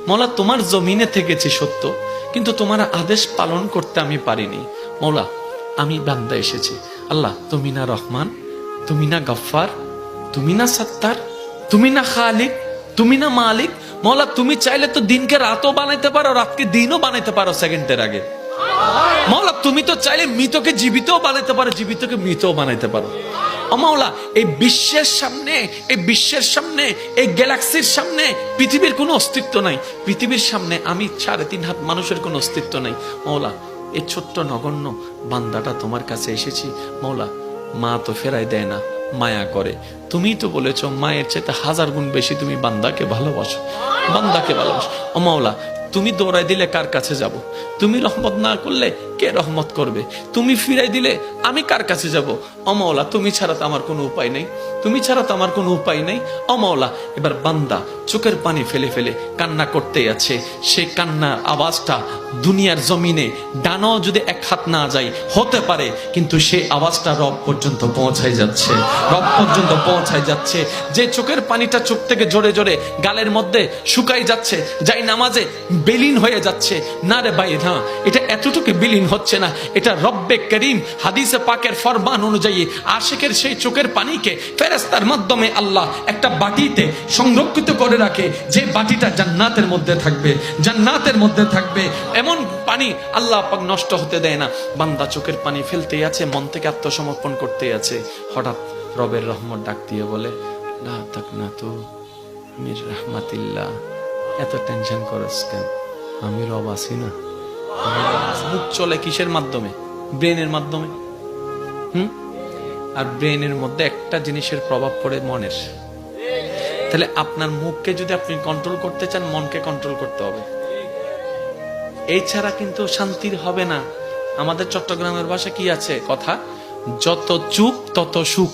মৌলা তোমার জমিনে থেকেছি সত্য, কিন্তু তোমার আদেশ পালন করতে আমি পারিনি। মৌলা আমি বান্দা এসেছি, আল্লাহ তুমি না রহমান, তুমি না গফফার, তুমি না সত্তার, তুমি না খালিক, তুমি না মালিক। মৌলা তুমি চাইলে তো দিনকে রাতও বানাইতে পারো, রাতকে দিনও বানাইতে পারো সেকেন্ডের আগে। মৌলা তুমি তো চাইলে মৃতকে জীবিতও বানাইতে পারো, জীবিতকে মৃতও বানাইতে পারো। ও মাওলা, এই বিশ্বের সামনে, এই বিশ্বের সামনে, এই গ্যালাক্সির সামনে পৃথিবীর কোনো অস্তিত্ব নাই। পৃথিবীর সামনে আমি 3.5 হাত মানুষের কোনো অস্তিত্ব নাই। মৌলা এই ছোট্ট নগণ্য বান্দাটা তোমার কাছে এসেছি। মৌলা মা তো ফেরাই দেয় না, মায়া করে। তুমি তো বলেছো মায়ের চাইতে 1000 গুণ বেশি তুমি বান্দাকে ভালোবাসো, বান্দাকে ভালোবাসো। ও মাওলা তুমি দৌড়াই দিলে কার কাছে যাব? তুমি রহমত না করলে কে রহমত করবে? তুমি ফিরাই দিলে আমি কার কাছে যাব? ও মাওলা তুমি ছাড়া তো আমার কোনো উপায় নেই, তুমি ছাড়া তো আমার কোনো উপায় নেই। ও মাওলা এবার বান্দা চোখের পানি ফেলে ফেলে কান্না করতেই আছে। সেই কান্নার আওয়াজটা দুনিয়ার জমিনে ডানাও যদি 1 হাত না যায় হতে পারে, কিন্তু সেই আওয়াজটা রব পর্যন্ত পৌঁছায় যাচ্ছে, রব পর্যন্ত পৌঁছায় যাচ্ছে। যে চোখের পানিটা চোখ থেকে জোরে জোরে গালের মধ্যে শুকাই যাচ্ছে, যাই নামাজে বিলীন হয়ে যাচ্ছে। না রে ভাই, না, এটা এতটুকু বিলীন হচ্ছে না, এটা রব্বে করিম হাদিসে পাকের ফরমান অনুযায়ী আশিকের সেই চোখের পানিকে ফেরেশতার মাধ্যমে আল্লাহ একটা বাটিতে সংরক্ষিত করে রাখে, যে বাটিটা জান্নাতের মধ্যে থাকবে, জান্নাতের মধ্যে থাকবে। এমন পানি আল্লাহ পাক নষ্ট হতে দেয় না। বান্দা চোখের পানি ফেলতেই আছে, মন থেকে আত্মসমর্পণ করতেই আছে। হঠাৎ রবের রহমত ডাক দিয়ে বলে, লা তাকনাতু মির রাহমাতিল্লাহ। এত টেনশন করছ কেন? আমি রব আছি না। মুখ চলে কিসের মাধ্যমে? ব্রেনের মাধ্যমে। আর ব্রেনের মধ্যে একটা জিনিসের প্রভাব পড়ে মনের। তাহলে আপনার মুখকে যদি আপনি কন্ট্রোল করতে চান, মনকে কন্ট্রোল করতে হবে। এই ছাড়া কিন্তু শান্তির হবে না। আমাদের চট্টগ্রামের ভাষা কি আছে কথা, যত চুপ তত সুখ।